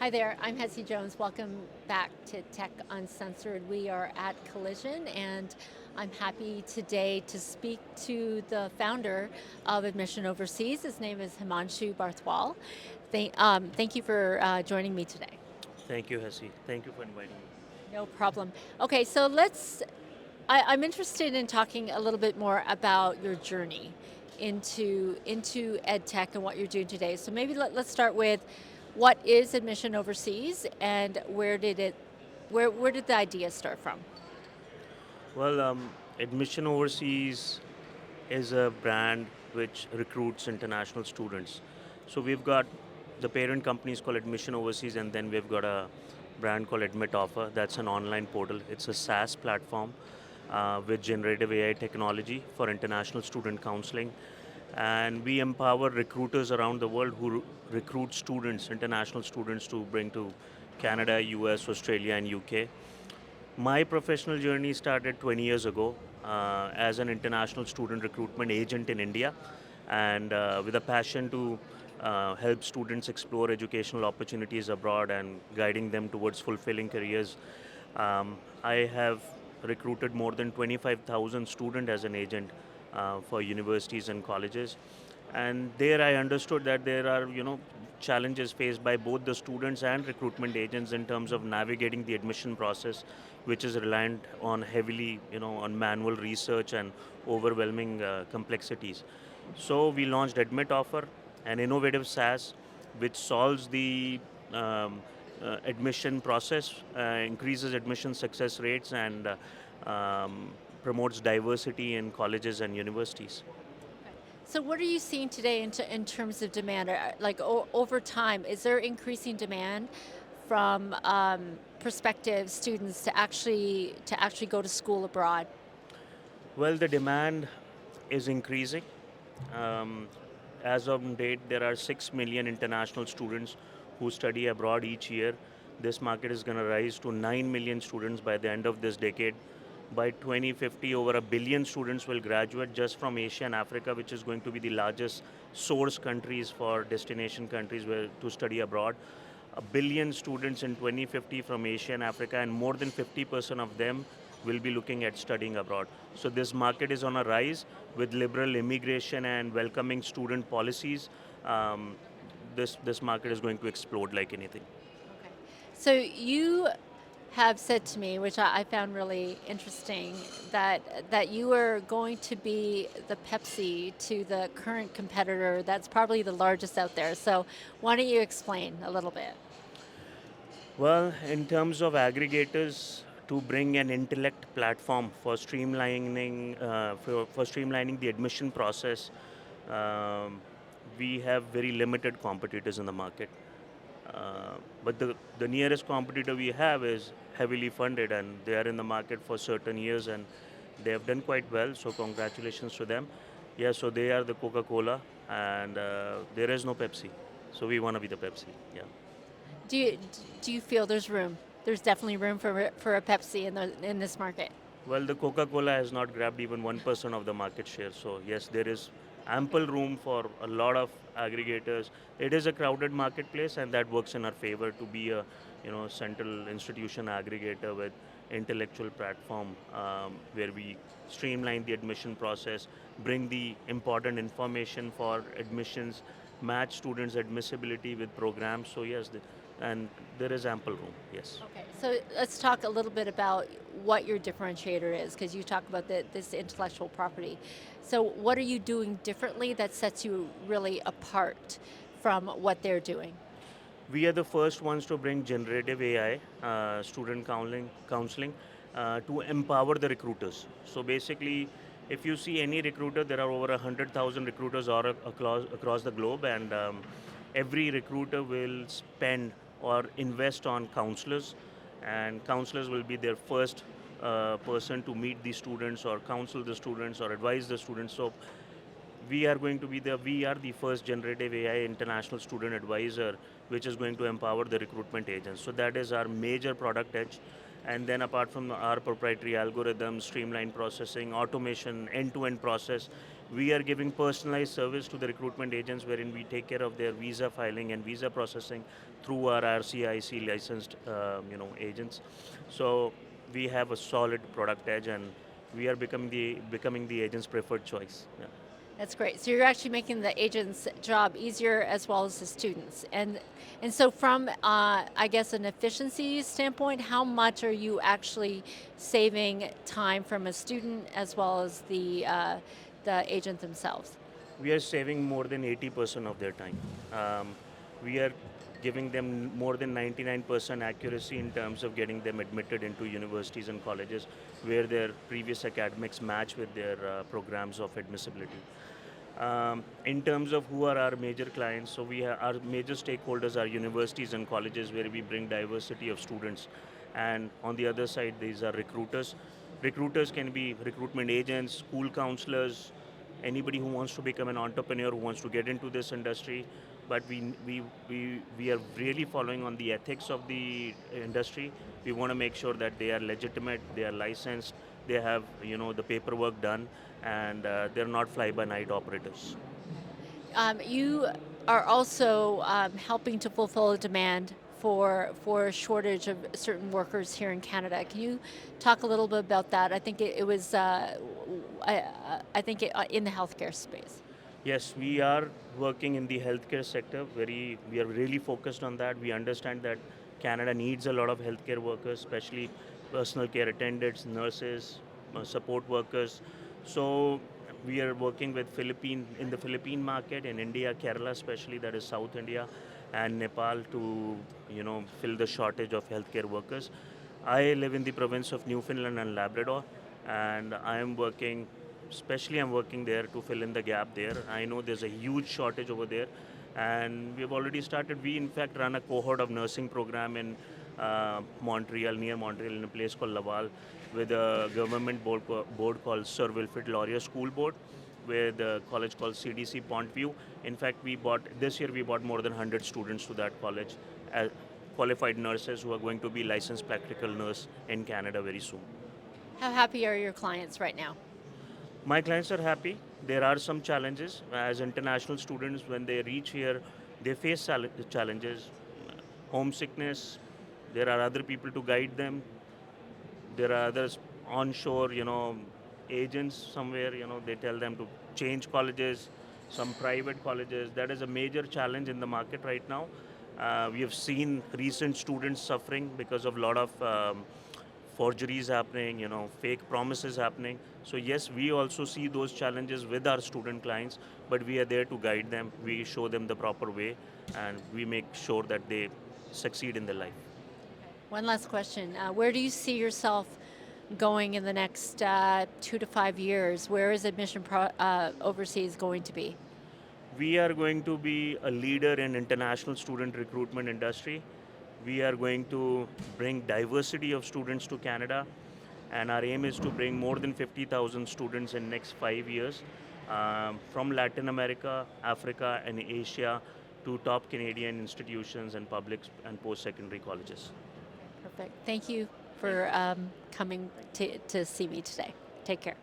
Hi there, I'm Hetzie Jones. Welcome back to Tech Uncensored. We are at Collision, and I'm happy today to speak to the founder of Admission Overseas. His name is Himanshu Barthwal. Thank you for joining me today. Thank you, Hasi. Thank you for inviting me. No problem. Okay, so I'm interested in talking a little bit more about your journey into ed tech and what you're doing today. So maybe let's start with what is Admission Overseas and where did the idea start from? Well, Admission Overseas is a brand which recruits international students. So we've got the parent company is called Admission Overseas, and then we've got a brand called Admit Offer. That's an online portal. It's a SaaS platform with generative AI technology for international student counseling. And we empower recruiters around the world who recruit students, international students, to bring to Canada, US, Australia, and UK. My professional journey started 20 years ago as an international student recruitment agent in India, and with a passion to help students explore educational opportunities abroad and guiding them towards fulfilling careers. I have recruited more than 25,000 students as an agent for universities and colleges, and there I understood that there are challenges faced by both the students and recruitment agents in terms of navigating the admission process, which is reliant on heavily on manual research and overwhelming complexities. So we launched Admit Offer, an innovative SaaS which solves the admission process, increases admission success rates, and promotes diversity in colleges and universities. So what are you seeing today in terms of demand? Like over time, is there increasing demand from prospective students to actually go to school abroad? Well, the demand is increasing. Um, as of date, there are 6 million international students who study abroad each year. This market is going to rise to 9 million students by the end of this decade. By 2050, over a billion students will graduate just from Asia and Africa, which is going to be the largest source countries for destination countries where to study abroad. A billion students in 2050 from Asia and Africa, and more than 50% of them will be looking at studying abroad. So this market is on a rise with liberal immigration and welcoming student policies. Um, this market is going to explode like anything. Okay. So you have said to me, which I found really interesting, that you are going to be the Pepsi to the current competitor that's probably the largest out there. So why don't you explain a little bit? Well, in terms of aggregators, to bring an intellect platform for streamlining the admission process, um, we have very limited competitors in the market. But the nearest competitor we have is heavily funded, and they are in the market for certain years, and they have done quite well. So congratulations to them. Yeah, so they are the Coca-Cola, and there is no Pepsi. So we want to be the Pepsi. Yeah. Do you do you feel there's room? There's definitely room for a Pepsi in this market. Well, the Coca-Cola has not grabbed even 1% of the market share. So yes, there is ample room for a lot of aggregators. It is a crowded marketplace, and that works in our favor to be a central institution aggregator with intellectual platform where we streamline the admission process, bring the important information for admissions, match students' admissibility with programs. So yes, and there is ample room. Yes. Okay, so let's talk a little bit about what your differentiator is, because you talk about this intellectual property. So what are you doing differently that sets you really apart from what they're doing? We are the first ones to bring generative AI, student counseling to empower the recruiters. So basically, if you see any recruiter, there are over 100,000 recruiters across the globe, and every recruiter will spend or invest on counselors, and counselors will be their first person to meet the students or counsel the students or advise the students. So we are the first generative AI international student advisor, which is going to empower the recruitment agents. So that is our major product edge. And then apart from our proprietary algorithms, streamline processing, automation, end-to-end process, We are giving personalized service to the recruitment agents wherein we take care of their visa filing and visa processing through our RCIC licensed agents. So we have a solid product edge, and we are becoming the agent's preferred choice. Yeah. That's great. So you're actually making the agent's job easier as well as the students. And so from I guess an efficiency standpoint, how much are you actually saving time from a student as well as the agent themselves? We are saving more than 80% of their time. Um, we are giving them more than 99% accuracy in terms of getting them admitted into universities and colleges where their previous academics match with their programs of admissibility. In terms of who are our major clients, so our major stakeholders are universities and colleges where we bring diversity of students. And on the other side, these are recruiters. Recruiters can be recruitment agents, school counselors, anybody who wants to become an entrepreneur, who wants to get into this industry. But we are really following on the ethics of the industry. We want to make sure that they are legitimate, they are licensed, they have the paperwork done, and they're not fly-by-night operators. You are also helping to fulfill a demand for a shortage of certain workers here in Canada. Can you talk a little bit about that? I think it was I think in the healthcare space. Yes, we are working in the healthcare sector. We are really focused on that. We understand that Canada needs a lot of healthcare workers, especially personal care attendants, nurses, support workers. So we are working with the Philippine market, in India, Kerala especially, that is South India, and Nepal to fill the shortage of healthcare workers. I live in the province of Newfoundland and Labrador, and I'm working there to fill in the gap there. I know there's a huge shortage over there, and we've already started. We, in fact, run a cohort of nursing program in Montreal, near Montreal, in a place called Laval, with a government board called Sir Wilfrid Laurier School Board, with a college called CDC Pontview. In fact, this year we bought more than 100 students to that college, as qualified nurses who are going to be licensed practical nurse in Canada very soon. How happy are your clients right now? My clients are happy. There are some challenges. As international students, when they reach here, they face challenges, homesickness. There are other people to guide them. There are others onshore, agents somewhere, they tell them to change colleges, some private colleges. That is a major challenge in the market right now. We have seen recent students suffering because of a lot of forgeries happening, fake promises happening. So yes, we also see those challenges with our student clients, but we are there to guide them. We show them the proper way, and we make sure that they succeed in their life. One last question. Where do you see yourself going in the next 2 to 5 years? Where is Overseas going to be? We are going to be a leader in international student recruitment industry. We are going to bring diversity of students to Canada, and our aim is to bring more than 50,000 students in next 5 years, from Latin America, Africa, and Asia to top Canadian institutions and public and post-secondary colleges. Perfect. Thank you Thank for you. coming to see me today. Take care.